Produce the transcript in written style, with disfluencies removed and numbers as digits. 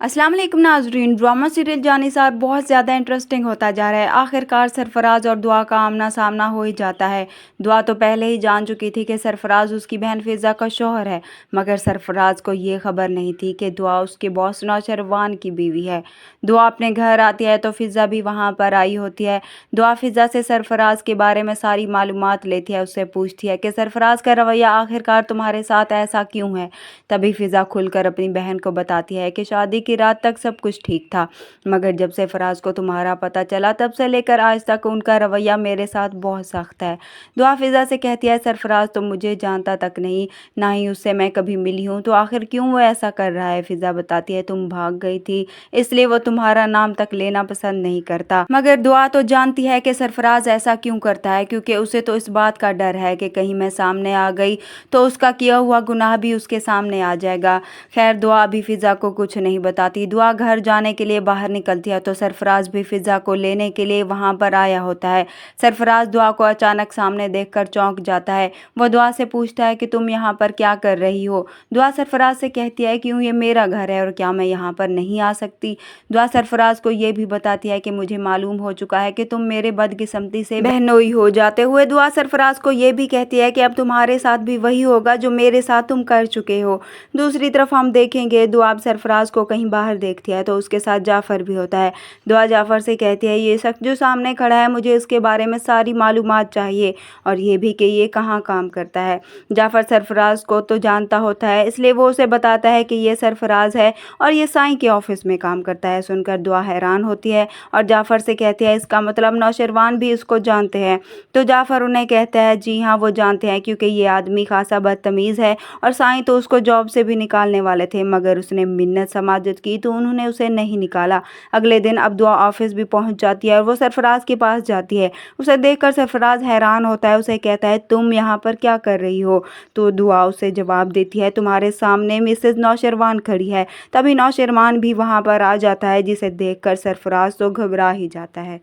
अस्सलाम वालेकुम नाज़रीन। ड्रामा सीरियल जानिसार बहुत ज़्यादा इंटरेस्टिंग होता जा रहा है। आखिरकार सरफराज और दुआ का आमना सामना हो ही जाता है। दुआ तो पहले ही जान चुकी थी कि सरफराज उसकी बहन फिज़ा का शौहर है, मगर सरफराज को ये खबर नहीं थी कि दुआ उसके बॉस नौशरवान की बीवी है। दुआ अपने घर आती है तो फिज़ा भी वहाँ पर आई होती है। दुआ फिज़ा से सरफराज के बारे में सारी मालूमात लेती है, उससे पूछती है कि सरफराज का रवैया आखिरकार तुम्हारे साथ ऐसा क्यों है। तभी फिज़ा खुलकर अपनी बहन को बताती है कि शादी की रात तक सब कुछ ठीक था, मगर जब से फराज को तुम्हारा पता चला तब से लेकर आज तक उनका रवैया मेरे साथ बहुत सख्त है। दुआ फिज़ा से कहती है सरफराज तो मुझे जानता तक नहीं, ना ही उससे मैं कभी मिली हूँ, तो आखिर क्यों वो ऐसा कर रहा है। फिज़ा बताती है तुम भाग गई थी, इसलिए वो तुम्हारा नाम तक लेना पसंद नहीं करता। मगर दुआ तो जानती है कि सरफराज ऐसा क्यों करता है, क्योंकि उसे तो इस बात का डर है कि कहीं मैं सामने आ गई तो उसका किया हुआ गुनाह भी उसके सामने आ जाएगा। खैर दुआ अभी फिज़ा को कुछ नहीं बताती। दुआ घर जाने के लिए बाहर निकलती है तो सरफराज भी फिज़ा को लेने के लिए वहां पर आया होता है। सरफराज दुआ को अचानक सामने देखकर चौंक जाता है। वो दुआ से पूछता है कि तुम यहाँ पर क्या कर रही हो। दुआ सरफराज से कहती है क्यों, ये मेरा घर है और क्या मैं यहाँ पर नहीं आ सकती। दुआ सरफराज को ये भी बताती है कि मुझे मालूम हो चुका है कि तुम मेरे बदकिस्मती से बहनोई हो जाते हुए। दुआ सरफराज को ये भी कहती है कि अब तुम्हारे साथ भी वही होगा जो मेरे साथ तुम कर चुके हो। दूसरी तरफ हम देखेंगे दुआ सरफराज को कहीं बाहर देखती है तो उसके साथ जाफ़र भी होता है। दुआ जाफ़र से कहती है ये शख्स जो सामने खड़ा है मुझे इसके बारे में सारी मालूमात चाहिए और ये भी कि ये कहाँ काम करता है। जाफ़र सरफराज को तो जानता होता है, इसलिए वो उसे बताता है कि ये सरफराज है और ये साईं के ऑफिस में काम करता है। सुनकर दुआ हैरान होती है और जाफ़र से कहती है इसका मतलब नौशरवान भी इसको जानते हैं। तो जाफ़र उन्हें कहता है जी हाँ वो जानते हैं, क्योंकि ये आदमी खासा बदतमीज़ है और साईं तो उसको जॉब से भी निकालने वाले थे, मगर उसने मिन्नत समाजत की तो उन्होंने उसे नहीं निकाला। अगले दिन अब दुआ ऑफिस भी पहुंच जाती है और वो सरफराज के पास जाती है। उसे देखकर सरफराज हैरान होता है, उसे कहता है तुम यहाँ पर क्या कर रही हो। तो दुआ उसे जवाब देती है तुम्हारे सामने मिसेज नौशरवान खड़ी है। तभी नौशरवान भी वहाँ पर आ जाता है, जिसे देखकर सरफराज तो घबरा ही जाता है।